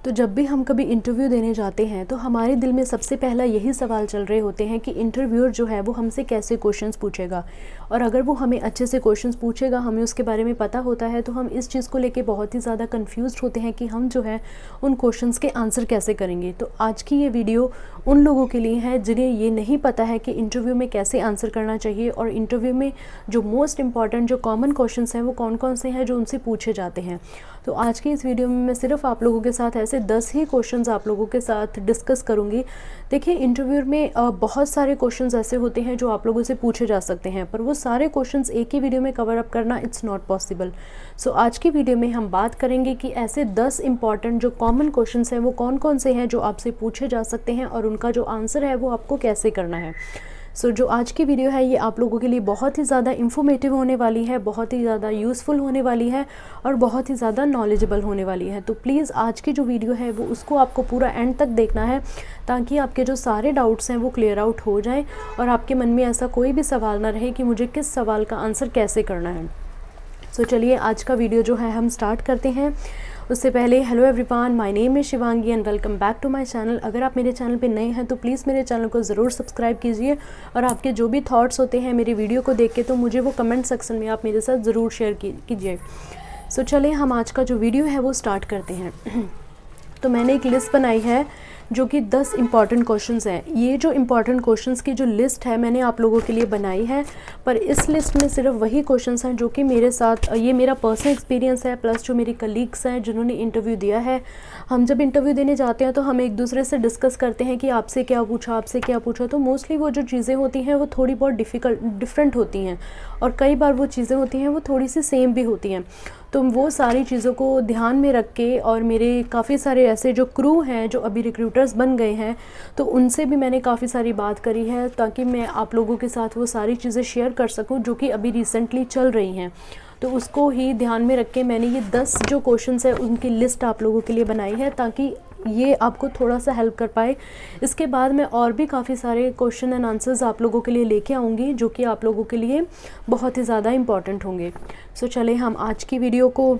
तो जब भी हम कभी इंटरव्यू देने जाते हैं तो हमारे दिल में सबसे पहला यही सवाल चल रहे होते हैं कि इंटरव्यूअर जो है वो हमसे कैसे क्वेश्चंस पूछेगा। और अगर वो हमें अच्छे से क्वेश्चंस पूछेगा, हमें उसके बारे में पता होता है, तो हम इस चीज़ को लेके बहुत ही ज़्यादा कंफ्यूज्ड होते हैं कि हम जो है उन क्वेश्चंस के आंसर कैसे करेंगे। तो आज की ये वीडियो उन लोगों के लिए है जिन्हें ये नहीं पता है कि इंटरव्यू में कैसे आंसर करना चाहिए, और इंटरव्यू में जो मोस्ट इंपॉर्टेंट जो कॉमन क्वेश्चंस हैं वो कौन कौन से हैं जो उनसे पूछे जाते हैं। तो आज की इस वीडियो में मैं सिर्फ आप लोगों के साथ ऐसे 10 ही क्वेश्चंस आप लोगों के साथ डिस्कस करूंगी। देखिए, इंटरव्यू में बहुत सारे क्वेश्चंस ऐसे होते हैं जो आप लोगों से पूछे जा सकते हैं, पर वो सारे क्वेश्चंस एक ही वीडियो में कवर अप करना इट्स नॉट पॉसिबल। सो आज की वीडियो में हम बात करेंगे कि ऐसे 10 इंपॉर्टेंट जो कॉमन क्वेश्चंस हैं वो कौन कौन से हैं जो आपसे पूछे जा सकते हैं, और उनका जो आंसर है वो आपको कैसे करना है। सो जो आज की वीडियो है ये आप लोगों के लिए बहुत ही ज़्यादा इन्फॉर्मेटिव होने वाली है, बहुत ही ज़्यादा यूज़फुल होने वाली है, और बहुत ही ज़्यादा नॉलेजेबल होने वाली है। तो प्लीज़ आज की जो वीडियो है वो उसको आपको पूरा एंड तक देखना है, ताकि आपके जो सारे डाउट्स हैं वो क्लियर आउट हो जाएं और आपके मन में ऐसा कोई भी सवाल ना रहे कि मुझे किस सवाल का आंसर कैसे करना है। सो चलिए आज का वीडियो जो है हम स्टार्ट करते हैं। उससे पहले hello everyone, my name is Shivangi and welcome back to my channel. अगर आप मेरे चैनल पे नए हैं तो प्लीज़ मेरे चैनल को ज़रूर सब्सक्राइब कीजिए, और आपके जो भी थॉट्स होते हैं मेरी वीडियो को देख के तो मुझे वो कमेंट सेक्शन में आप मेरे साथ ज़रूर शेयर कीजिए। सो चलिए हम आज का जो वीडियो है वो स्टार्ट करते हैं। तो मैंने एक लिस्ट बनाई है जो कि 10 इंपॉर्टेंट क्वेश्चंस हैं। ये जो इंपॉर्टेंट क्वेश्चंस की जो लिस्ट है मैंने आप लोगों के लिए बनाई है, पर इस लिस्ट में सिर्फ वही क्वेश्चंस हैं जो कि मेरे साथ, ये मेरा पर्सनल एक्सपीरियंस है, प्लस जो मेरी कलीग्स हैं जिन्होंने इंटरव्यू दिया है। हम जब इंटरव्यू देने जाते हैं तो हम एक दूसरे से डिस्कस करते हैं कि आपसे क्या पूछा, आपसे क्या पूछा। तो मोस्टली वो जो चीज़ें होती हैं वो थोड़ी बहुत डिफरेंट होती हैं, और कई बार वो चीज़ें होती हैं वो थोड़ी सी सेम भी होती हैं। तो वो सारी चीज़ों को ध्यान में रख के, और मेरे काफ़ी सारे ऐसे जो क्रू हैं जो अभी रिक्रूटर्स बन गए हैं तो उनसे भी मैंने काफ़ी सारी बात करी है, ताकि मैं आप लोगों के साथ वो सारी चीज़ें शेयर कर सकूं जो कि अभी रिसेंटली चल रही हैं। तो उसको ही ध्यान में रख के मैंने ये 10 जो क्वेश्चंस है उनकी लिस्ट आप लोगों के लिए बनाई है, ताकि ये आपको थोड़ा सा हेल्प कर पाए। इसके बाद मैं और भी काफ़ी सारे क्वेश्चन एंड आंसर्स आप लोगों के लिए लेके आऊँगी जो कि आप लोगों के लिए बहुत ही ज़्यादा इम्पॉर्टेंट होंगे। सो चले हम आज की वीडियो को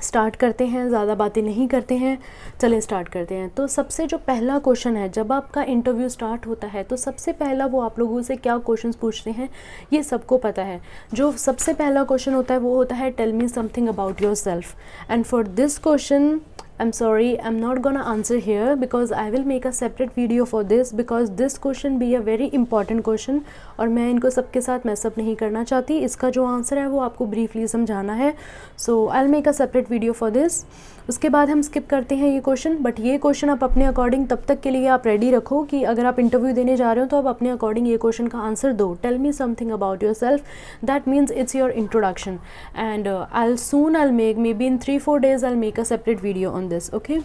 स्टार्ट करते हैं, ज़्यादा बातें नहीं करते हैं, चलें स्टार्ट करते हैं। तो सबसे जो पहला क्वेश्चन है, जब आपका इंटरव्यू स्टार्ट होता है तो सबसे पहला वो आप लोगों से क्या क्वेश्चंस पूछते हैं ये सबको पता है। जो सबसे पहला क्वेश्चन होता है वो होता है tell me something about yourself. And for this question I'm sorry, I'm not gonna answer here because I will make a separate video for this, because this question be a very important question और मैं इनको सबके साथ mess up नहीं करना चाहती। इसका जो आंसर है वो आपको ब्रीफली समझाना है। So I'll make a separate video for this। उसके बाद हम स्किप करते हैं ये क्वेश्चन, बट ये क्वेश्चन आप अपने अकॉर्डिंग तब तक के लिए आप रेडी रखो कि अगर आप इंटरव्यू देने जा रहे हो तो आप अपने अकॉर्डिंग ये क्वेश्चन का आंसर दो। Tell me something about yourself, that means it's your introduction, and I'll make maybe in 3-4 days I'll make a separate video on this, okay?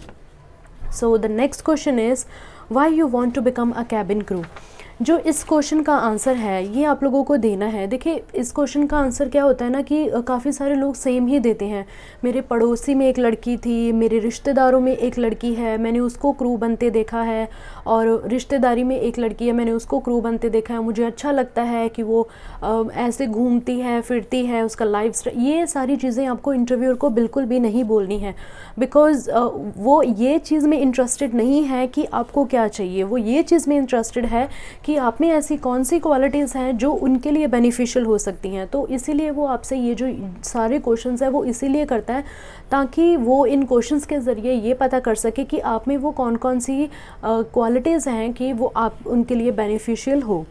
So the next question is why you want to become a cabin crew। जो इस question का answer है ये आप लोगों को देना है। देखिए, इस क्वेश्चन का आंसर क्या होता है ना कि काफ़ी सारे लोग सेम ही देते हैं। मेरे पड़ोसी में एक लड़की थी, मेरे रिश्तेदारों में एक लड़की है, मैंने उसको क्रू बनते देखा है, और रिश्तेदारी में एक लड़की है, मैंने उसको क्रू बनते देखा है। मुझे अच्छा लगता है कि वो ऐसे घूमती है फिरती है, उसका लाइफ स्टाइल, ये सारी चीज़ें आपको इंटरव्यूअर को बिल्कुल भी नहीं बोलनी है, बिकॉज़ वो ये चीज़ में इंटरेस्टेड नहीं है कि आपको क्या चाहिए। वो ये चीज़ में इंटरेस्टेड है कि आप में ऐसी कौन सी क्वालिटीज़ हैं जो उनके लिए बेनिफिशियल हो सकती हैं। तो इसीलिए वो आपसे ये जो सारे क्वेश्चंस हैं वो इसीलिए करता है ताकि वो इन क्वेश्चंस के ज़रिए ये पता कर सके कि आप में वो कौन कौन सी क्वालिटीज़ हैं कि वो आप उनके लिए बेनिफिशियल हो।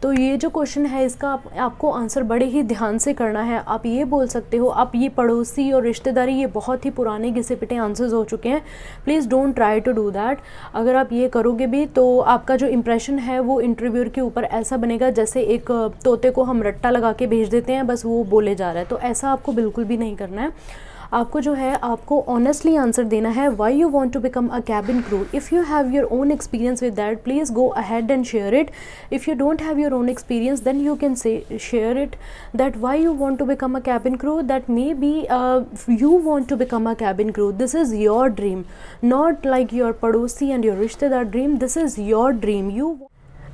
तो ये जो क्वेश्चन है इसका आपको आंसर बड़े ही ध्यान से करना है। आप ये बोल सकते हो, आप ये पड़ोसी और रिश्तेदारी ये बहुत ही पुराने घिसे पिटे आंसर्स हो चुके हैं, please don't try to do that. अगर आप ये करोगे भी तो आपका जो इंप्रेशन है वो इंटरव्यूअर के ऊपर ऐसा बनेगा जैसे एक तोते को हम रट्टा लगा के भेज देते हैं, बस वो बोले जा रहा है। तो ऐसा आपको बिल्कुल भी नहीं करना है। आपको जो है आपको ऑनेस्टली आंसर देना है why you want to become a cabin crew. If you have your own experience with that please go ahead and share it. If you don't have your own experience then you can say share it that why you want to become a cabin crew, that maybe you want to become a cabin crew, this is your dream, not like your padoti and your rishtedar dream, this is your dream।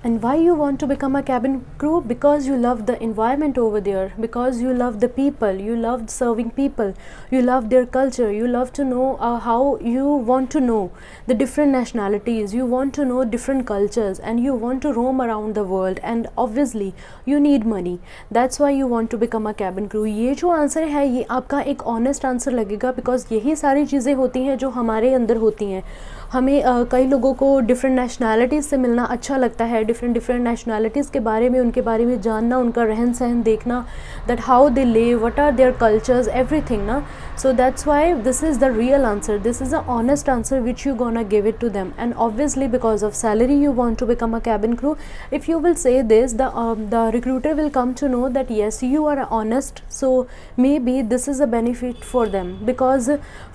And why you want to become a cabin crew? Because you love the environment over there, because you love the people, you love serving people, you love their culture, you love to know how you want to know the different nationalities, you want to know different cultures, and you want to roam around the world, and obviously you need money. That's why you want to become a cabin crew. ये जो answer है ये आपका एक honest answer लगेगा, because यही सारी चीज़ें होती हैं जो हमारे अंदर होती हैं. हमें कई लोगों को डिफरेंट नेशनैलिटीज़ से मिलना अच्छा लगता है, डिफरेंट नेशनैलिटीज़ के बारे में, उनके बारे में जानना, उनका रहन सहन देखना, that how they live, what are their cultures, everything ना. So that's why this is the real answer, this is a honest answer which you gonna give it to them. And obviously because of salary you want to become a cabin crew. If you will say this, the recruiter will come to know that yes you are honest, so maybe this is a benefit for them. Because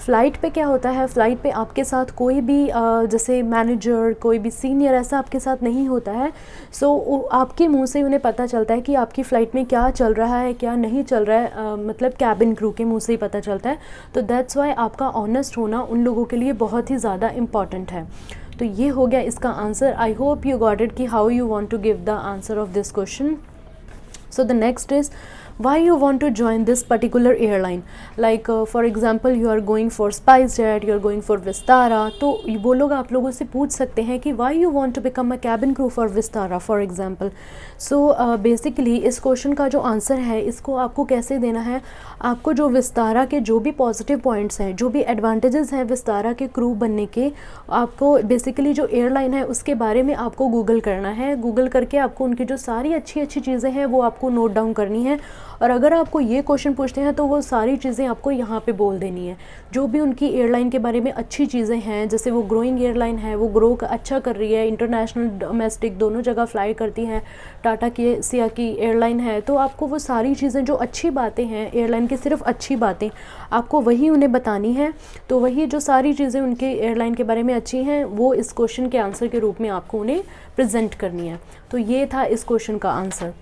flight पे क्या होता है, flight पे आपके साथ कोई भी जैसे मैनेजर, कोई भी सीनियर ऐसा आपके साथ नहीं होता है. सो आपके मुंह से उन्हें पता चलता है कि आपकी फ़्लाइट में क्या चल रहा है, क्या नहीं चल रहा है, मतलब कैबिन क्रू के मुंह से ही पता चलता है. तो दैट्स वाई आपका ऑनेस्ट होना उन लोगों के लिए बहुत ही ज़्यादा इम्पॉर्टेंट है. तो ये हो गया इसका answer. I hope you got it कि how you want to give the answer of this question. So the next is why you want to join this particular airline. Like for example you are going for SpiceJet, you are going for Vistara. तो वो लोग आप लोगों से पूछ सकते हैं कि why you want to become a cabin crew for Vistara for example. So basically इस क्वेश्चन का जो आंसर है इसको आपको कैसे देना है, आपको जो विस्तारा के जो भी पॉजिटिव पॉइंट्स हैं, जो भी एडवांटेजेस हैं विस्तारा के क्रू बनने के, आपको बेसिकली जो एयरलाइन है उसके बारे में आपको गूगल करना है. गूगल करके आपको उनकी जो सारी अच्छी अच्छी चीज़ें हैं वो आपको नोट डाउन करनी है. और अगर आपको ये क्वेश्चन पूछते हैं तो वो सारी चीज़ें आपको यहाँ पे बोल देनी है, जो भी उनकी एयरलाइन के बारे में अच्छी चीज़ें हैं. जैसे वो ग्रोइंग एयरलाइन है, वो ग्रो अच्छा कर रही है, इंटरनेशनल डोमेस्टिक दोनों जगह फ्लाई करती हैं, टाटा की सिया की एयरलाइन है. तो आपको वो सारी चीज़ें जो अच्छी बातें हैं एयरलाइन की, सिर्फ अच्छी बातें आपको वही उन्हें बतानी है. तो वही जो सारी चीज़ें उनके एयरलाइन के बारे में अच्छी हैं वो इस क्वेश्चन के आंसर के रूप में आपको उन्हें प्रेजेंट करनी है. तो ये था इस क्वेश्चन का आंसर.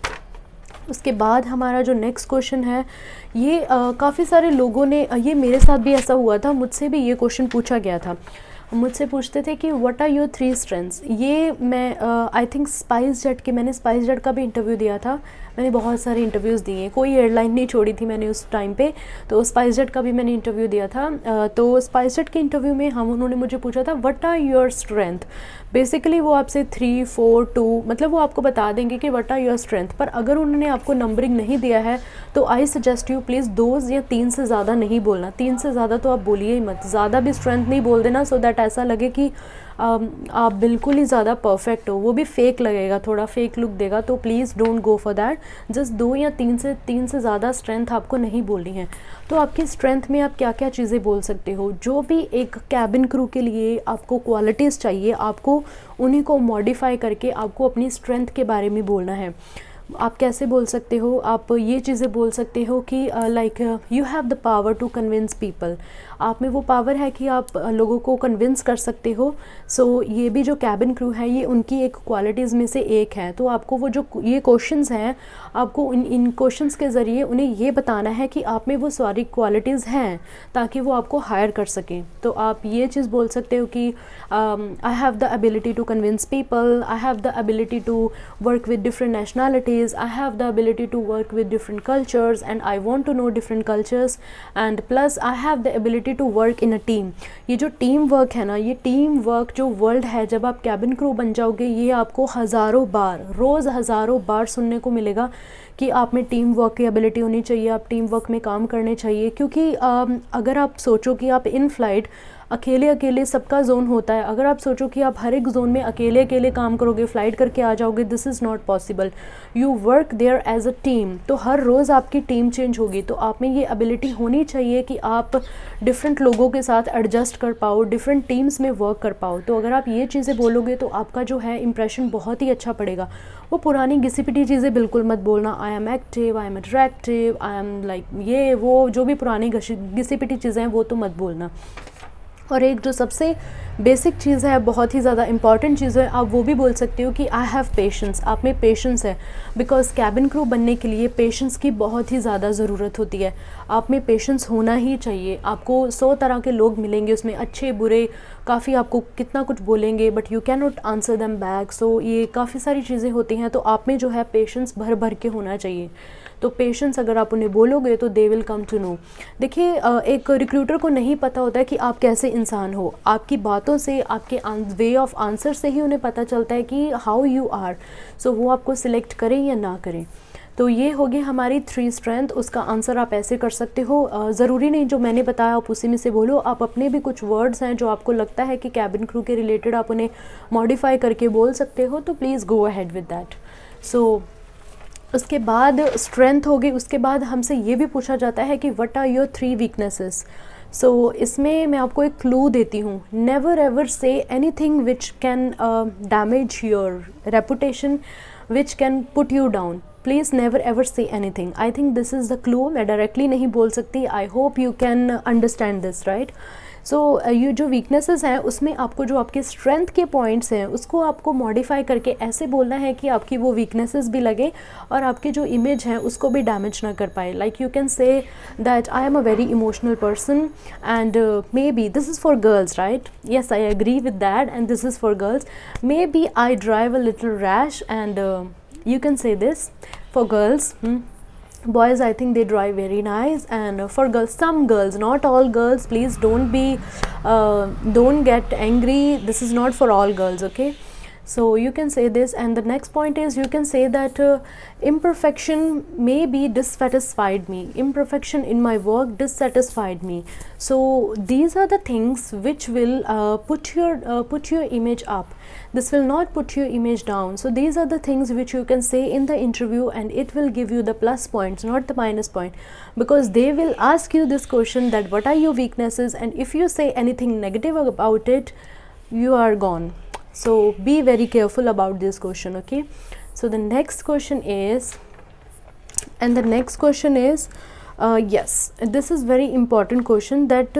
उसके बाद हमारा जो नेक्स्ट क्वेश्चन है ये काफ़ी सारे लोगों ने, ये मेरे साथ भी ऐसा हुआ था, मुझसे भी ये क्वेश्चन पूछा गया था. मुझसे पूछते थे कि व्हाट आर योर 3 स्ट्रेंथ्स. ये मैं आई थिंक स्पाइसजेट के, मैंने स्पाइसजेट का भी इंटरव्यू दिया था. मैंने बहुत सारे इंटरव्यूज़ दिए, कोई एयरलाइन नहीं छोड़ी थी मैंने उस टाइम पे. तो स्पाइसजेट का भी मैंने इंटरव्यू दिया था. तो स्पाइसजेट के इंटरव्यू में उन्होंने मुझे पूछा था what are your strength. Basically वो आपसे 3, 4, 2 मतलब वो आपको बता देंगे कि व्हाट आर योर स्ट्रेंथ. पर अगर उन्होंने आपको नंबरिंग नहीं दिया है तो आई सजेस्ट यू प्लीज़ 2 या 3 से ज़्यादा नहीं बोलना. 3 से ज़्यादा तो आप बोलिए ही मत, ज़्यादा भी स्ट्रेंथ नहीं बोल देना, सो दैट ऐसा लगे कि आप बिल्कुल ही ज़्यादा परफेक्ट हो, वो भी फेक लगेगा, थोड़ा फेक लुक देगा. तो please don't go for that. Just 2 या 3 से ज़्यादा स्ट्रेंथ आपको नहीं बोलनी है. तो आपकी स्ट्रेंथ में आप क्या क्या चीज़ें बोल सकते हो, जो भी एक कैबिन क्रू के लिए आपको क्वालिटीज़ चाहिए, आपको उन्हीं को मॉडिफाई करके आपको अपनी स्ट्रेंथ के बारे में बोलना है. आप कैसे बोल सकते हो, आप ये चीज़ें बोल सकते हो कि like you have the power to convince people. आप में वो पावर है कि आप लोगों को कन्विंस कर सकते हो. सो ये भी जो कैबिन क्रू है ये उनकी एक क्वालिटीज़ में से एक है. तो आपको वो जो ये क्वेश्चंस हैं, आपको इन क्वेश्चंस के ज़रिए उन्हें ये बताना है कि आप में वो सारी क्वालिटीज़ हैं ताकि वो आपको हायर कर सकें. तो आप ये चीज़ बोल सकते हो कि I have the ability to convince people, I have the ability to work with different nationalities, I have the ability to work with different cultures and I want to know different cultures, and plus I have the ability to work in a team. ये जो team work है ना, ये team work जो world है, जब आप cabin crew बन जाओगे ये आपको हज़ारों बार, रोज़ हज़ारों बार सुनने को मिलेगा कि आप में टीम वर्क की एबिलिटी होनी चाहिए, आप टीम वर्क में काम करने चाहिए. क्योंकि अगर आप सोचो कि आप इन फ्लाइट अकेले सबका जोन होता है, अगर आप सोचो कि आप हर एक जोन में अकेले काम करोगे, फ़्लाइट करके आ जाओगे, this is not possible. You work there as a team. तो हर रोज़ आपकी टीम चेंज होगी. तो आप में ये एबिलिटी होनी चाहिए कि आप डिफरेंट लोगों के साथ एडजस्ट कर पाओ, डिफरेंट टीम्स में वर्क कर पाओ. तो अगर आप ये चीज़ें बोलोगे तो आपका जो है इम्प्रेशन बहुत ही अच्छा पड़ेगा. वो पुरानी घिसी पिटी चीज़ें बिल्कुल मत बोलना, I am active, I am attractive, I am like ये वो जो भी पुरानी घिसी पिटी चीज़ें हैं वो तो मत बोलना. और एक जो सबसे बेसिक चीज़ है, बहुत ही ज़्यादा इंपॉर्टेंट चीज़ है। आप वो भी बोल सकते हो कि आई हैव पेशेंस, आप में पेशेंस है, बिकॉज कैबिन क्रू बनने के लिए पेशेंस की बहुत ही ज़्यादा ज़रूरत होती है। आप में पेशेंस होना ही चाहिए। आपको 100 तरह के लोग मिलेंगे उसमें, अच्छे बुरे, काफ़ी आपको कितना कुछ बोलेंगे, but you can not answer them back. So ये काफ़ी सारी चीज़ें होती हैं, तो आप में जो है पेशेंस भर भर के होना चाहिए। तो पेशेंस अगर आप उन्हें बोलोगे तो they will come to know. देखिए, एक रिक्रूटर को नहीं पता होता है कि आप कैसे इंसान हो। आपकी बातों से, आपके वे ऑफ आंसर से ही उन्हें पता चलता है कि हाउ यू आर। सो वो आपको सिलेक्ट करें या ना करें। तो ये होगी हमारी 3 स्ट्रेंथ। उसका आंसर आप ऐसे कर सकते हो। ज़रूरी नहीं जो मैंने बताया आप उसी में से बोलो। आप अपने भी कुछ वर्ड्स हैं जो आपको लगता है कि कैबिन क्रू के रिलेटेड आप उन्हें मॉडिफाई करके बोल सकते हो, तो please go ahead with that. So उसके बाद स्ट्रेंथ होगी। उसके बाद हमसे ये भी पूछा जाता है कि what are your 3 weaknesses. So इसमें मैं आपको एक क्लू देती हूँ। Never ever say anything which can damage your reputation, which can put you down. Please never ever say anything. I think this is the clue. मैं directly नहीं बोल सकती। I hope you can understand this, right. So ये जो weaknesses हैं उसमें आपको जो आपके स्ट्रेंथ के पॉइंट्स हैं उसको आपको मॉडिफाई करके ऐसे बोलना है कि आपकी वो वीकनेसेस भी लगे और आपकी जो इमेज है उसको भी डैमेज ना कर पाए। Like you can say that I am a very emotional person and maybe this is for girls, right. Yes, I agree with that and this is for girls. Maybe I drive a little rash, and you can say this for girls. Boys, I think they drive very nice, and for girls, some girls, not all girls, please don't get angry. This is not for all girls, okay? So you can say this, and the next point is you can say that imperfection maybe dissatisfied me. Imperfection in my work dissatisfied me. So these are the things which will put your image up. This will not put your image down. So these are the things which you can say in the interview, and it will give you the plus points, not the minus point, because they will ask you this question that what are your weaknesses, and if you say anything negative about it, you are gone. So be very careful about this question, okay? So the next question is, yes, this is very important question, that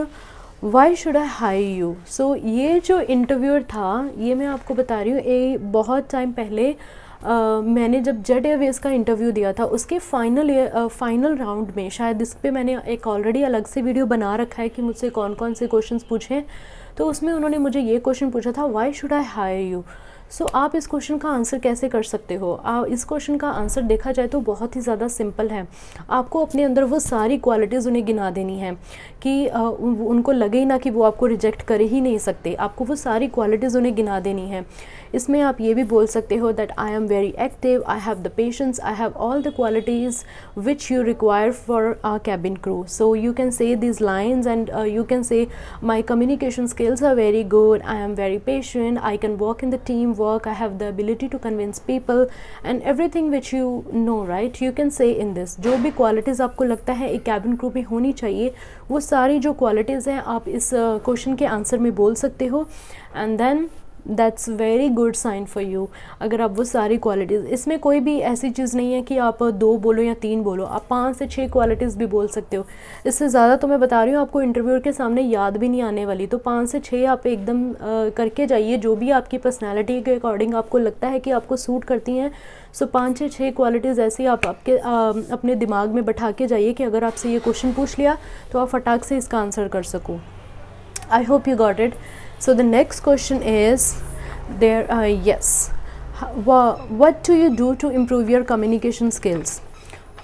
why should I hire you? So ये जो interviewer था, ये मैं आपको बता रही हूँ, ये बहुत टाइम पहले मैंने जब जेट एयरवेज़ का इंटरव्यू दिया था, उसके फाइनल राउंड में, शायद इस पर मैंने एक ऑलरेडी अलग से वीडियो बना रखा है कि मुझसे कौन कौन से क्वेश्चंस पूछें, तो उसमें उन्होंने मुझे ये क्वेश्चन पूछा था, why should I hire you. So आप इस क्वेश्चन का आंसर कैसे कर सकते हो? इस क्वेश्चन का आंसर देखा जाए तो बहुत ही ज़्यादा सिंपल है। आपको अपने अंदर वो सारी क्वालिटीज़ उन्हें गिना देनी है कि उनको लगे ही ना कि वो आपको रिजेक्ट कर ही नहीं सकते। आपको वो सारी क्वालिटीज़ उन्हें गिना देनी है। इसमें आप ये भी बोल सकते हो that I am very active, I have the patience, I have all the qualities which you require for a cabin crew. So you can से these lines, and you can say my communication skills are very good, I am very patient, I can work in the team work, I have the ability to convince people, and everything which you know, right? You can say in this जो भी qualities आपको लगता है एक cabin crew में होनी चाहिए, वो सारी जो क्वालिटीज़ हैं आप इस क्वेश्चन के आंसर में बोल सकते हो, and then that's very good sign for you. अगर आप वो सारी क्वालिटीज़, इसमें कोई भी ऐसी चीज़ नहीं है कि आप 2 बोलो या 3 बोलो, आप 5 से 6 क्वालिटीज़ भी बोल सकते हो। इससे ज़्यादा तो मैं बता रही हूँ आपको इंटरव्यूअर के सामने याद भी नहीं आने वाली, तो 5 से 6 आप एकदम करके जाइए, जो भी आपकी पर्सनैलिटी के अकॉर्डिंग आपको लगता है कि आपको सूट करती हैं। सो 5 से 6 क्वालिटीज़ ऐसी आप अपने दिमाग में बैठा के जाइए कि अगर आपसे ये क्वेश्चन पूछ लिया तो आप फटाक से इसका आंसर कर सको। आई hope you got it. So the next question is yes, what do you do to improve your communication skills?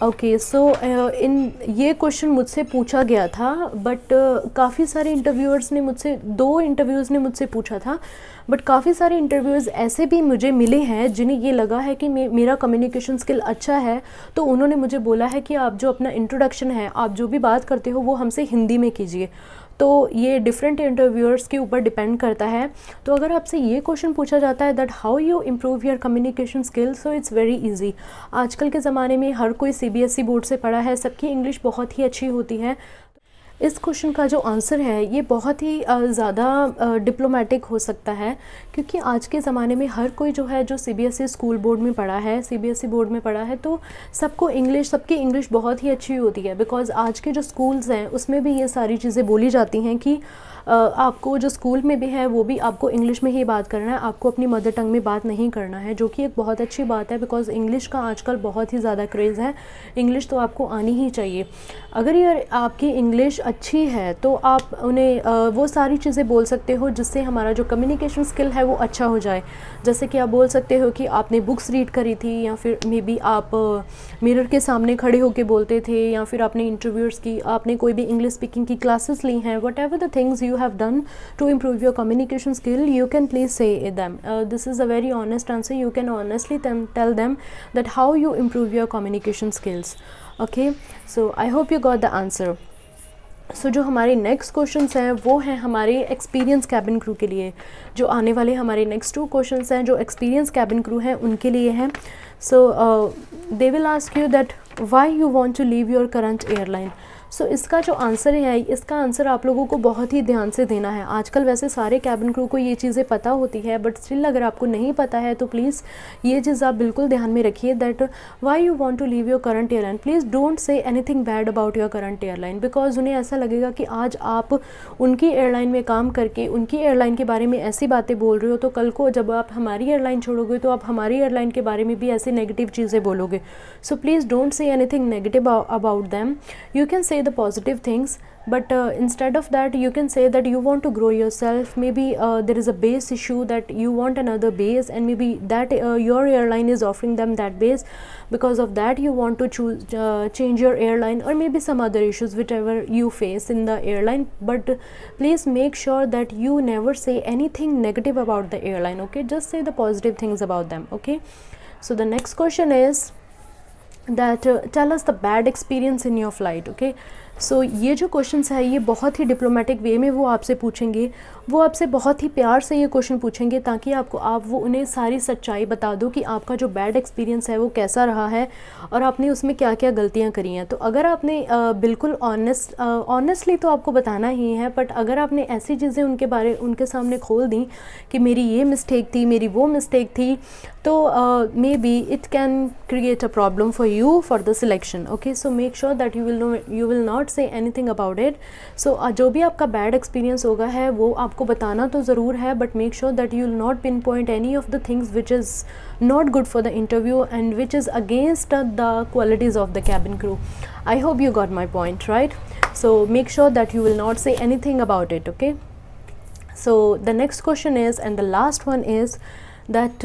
Okay, so in ये क्वेश्चन मुझसे पूछा गया था, बट काफ़ी सारे इंटरव्यूअर्स ने मुझसे, 2 इंटरव्यूज़ ने मुझसे पूछा था, बट काफ़ी सारे इंटरव्यूज़ ऐसे भी मुझे मिले हैं जिन्हें ये लगा है कि मेरा कम्युनिकेशन स्किल अच्छा है, तो उन्होंने मुझे बोला है कि आप जो अपना इंट्रोडक्शन है, आप जो भी बात करते हो वो हमसे हिंदी में कीजिए। तो ये डिफरेंट इंटरव्यूअर्स के ऊपर डिपेंड करता है। तो अगर आपसे ये क्वेश्चन पूछा जाता है that how you improve your communication skills, so it's very easy. आजकल के ज़माने में हर कोई CBSE बोर्ड से पढ़ा है, सबकी इंग्लिश बहुत ही अच्छी होती है। इस क्वेश्चन का जो आंसर है ये बहुत ही ज़्यादा डिप्लोमेटिक हो सकता है, क्योंकि आज के ज़माने में हर कोई जो है जो CBSE स्कूल बोर्ड में पढ़ा है, CBSE बोर्ड में पढ़ा है, तो सबको सबकी इंग्लिश बहुत ही अच्छी होती है, बिकॉज़ आज के जो स्कूल्स हैं उसमें भी ये सारी चीज़ें बोली जाती हैं कि आपको जो स्कूल में भी है वो भी आपको इंग्लिश में ही बात करना है, आपको अपनी मदर टंग में बात नहीं करना है, जो कि एक बहुत अच्छी बात है बिकॉज़ इंग्लिश का आजकल बहुत ही ज़्यादा क्रेज़ है। इंग्लिश तो आपको आनी ही चाहिए। अगर ये आपकी इंग्लिश अच्छी है तो आप उन्हें वो सारी चीज़ें बोल सकते हो जिससे हमारा जो कम्युनिकेशन स्किल है वो अच्छा हो जाए। जैसे कि आप बोल सकते हो कि आपने बुक्स रीड करी थी, या फिर मे बी आप मिरर के सामने खड़े होकर बोलते थे, या फिर आपने इंटरव्यूज़ की, आपने कोई भी इंग्लिश स्पीकिंग की क्लासेस ली हैं। What ever the things you have done to improve your communication skill, you can please say them. This is a very honest answer. You can honestly tell them that how you improve your communication skills. Okay, so I hope you got the answer. सो जो हमारे next questions हैं वो हैं हमारे experience cabin crew के लिए। जो आने वाले हमारे नेक्स्ट 2 क्वेश्चंस हैं जो एक्सपीरियंस कैबिन क्रू हैं उनके लिए हैं। So they will ask you that why you want to leave your current airline. So इसका जो आंसर है, इसका आंसर आप लोगों को बहुत ही ध्यान से देना है। आजकल वैसे सारे कैबिन क्रू को ये चीज़ें पता होती है, बट स्टिल अगर आपको नहीं पता है तो प्लीज़ ये चीज़ आप बिल्कुल ध्यान में रखिए that why you want to leave your current airline. Please don't say anything bad about your current airline, because उन्हें ऐसा लगेगा कि आज आप उनकी एयरलाइन में काम करके उनकी एयरलाइन के बारे में ऐसी बातें बोल रहे हो, तो कल को जब आप हमारी एयरलाइन छोड़ोगे तो आप हमारी एयरलाइन के बारे में भी ऐसी नेगेटिव चीज़ें बोलोगे। So please don't say anything negative about them. You can से the positive things, but instead of that you can say that you want to grow yourself. Maybe there is a base issue that you want another base, and maybe that your airline is offering them that base. Because of that you want to change your airline, or maybe some other issues whichever you face in the airline. But please make sure that you never say anything negative about the airline. Okay, just say the positive things about them. Okay, so the next question is that tell us the bad experience in your flight. Okay, सो ये जो questions है ये बहुत ही diplomatic way में वो आपसे पूछेंगे, वो आपसे बहुत ही प्यार से ये क्वेश्चन पूछेंगे ताकि आप वो उन्हें सारी सच्चाई बता दो कि आपका जो बैड एक्सपीरियंस है वो कैसा रहा है और आपने उसमें क्या क्या गलतियां करी हैं। तो अगर आपने बिल्कुल ऑनेस्टली तो आपको बताना ही है, बट अगर आपने ऐसी चीज़ें उनके सामने खोल दी कि मेरी ये मिस्टेक थी, मेरी वो मिस्टेक थी, तो maybe it can create a problem for you for the selection. Okay, so make sure that you will not say anything about it. So जो भी आपका बैड एक्सपीरियंस होगा है वो आपको बताना तो ज़रूर है, but make sure that you will not pin point any of the things which is not good for the interview and which is against the qualities of the cabin crew. I hope you got my point, right? So make sure that you will not say anything about it. Okay, so the next question is, and the last one is that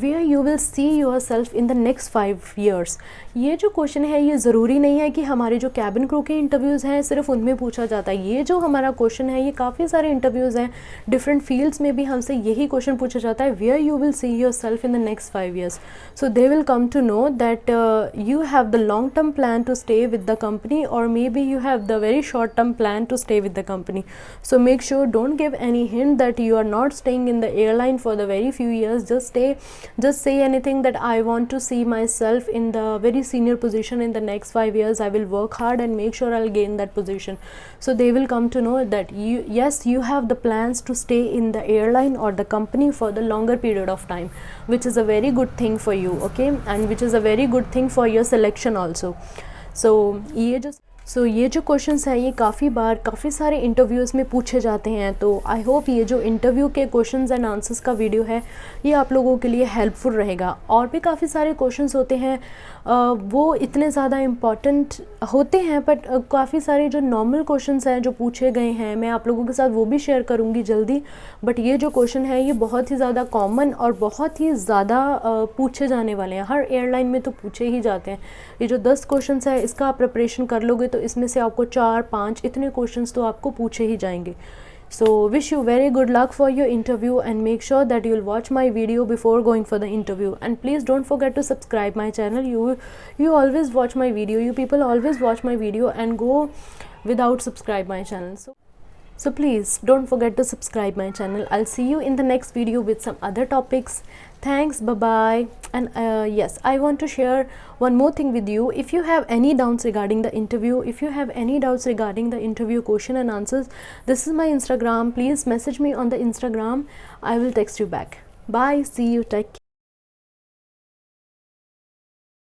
where you will see yourself in the next 5 years. ये जो question है ये ज़रूरी नहीं है कि हमारे जो कैबिन क्रू के इंटरव्यूज़ हैं सिर्फ उनमें पूछा जाता है। ये जो हमारा क्वेश्चन है ये काफ़ी सारे इंटरव्यूज़ हैं, डिफरेंट फील्ड्स में भी हमसे यही क्वेश्चन पूछा जाता है, where you will see yourself in the next 5 years. So they will come to know that you have the long term plan to stay with the company, और maybe you have the very short term plan to stay with the company. So make sure don't give any hint that you are not staying in the airline for the very few years. Just say anything that I want to see myself in the very senior position in the next 5 years. I will work hard and make sure I'll gain that position. So they will come to know that you have the plans to stay in the airline or the company for the longer period of time, which is a very good thing for you. Okay, and which is a very good thing for your selection also. So ये जो questions हैं ये काफ़ी सारे interviews में पूछे जाते हैं। तो आई होप ये जो इंटरव्यू के क्वेश्चंस एंड आंसर्स का वीडियो है ये आप लोगों के लिए हेल्पफुल रहेगा। और भी काफ़ी सारे क्वेश्चंस होते हैं, वो इतने ज़्यादा इम्पॉर्टेंट होते हैं, बट काफ़ी सारे जो नॉर्मल क्वेश्चंस हैं जो पूछे गए हैं मैं आप लोगों के साथ वो भी शेयर करूँगी जल्दी। बट ये जो क्वेश्चन है ये बहुत ही ज़्यादा कॉमन और बहुत ही ज़्यादा पूछे जाने वाले हैं, हर एयरलाइन में तो पूछे ही जाते हैं। ये जो 10 क्वेश्चंस है इसका आप प्रिपरेशन कर लोगे तो इसमें से आपको 4-5 इतने क्वेश्चंस तो आपको पूछे ही जाएंगे। So wish you very good luck for your interview, and make sure that you will watch my video before going for the interview. And please don't forget to subscribe my channel. You always watch my video. You people always watch my video and go without subscribe my channel. So please don't forget to subscribe my channel. I'll see you in the next video with some other topics. Thanks, bye bye. And yes, I want to share one more thing with you. If you have any doubts regarding the interview, if you have any doubts regarding the interview question and answers, this is my Instagram. Please message me on the Instagram. I will text you back. Bye. See you. Take care.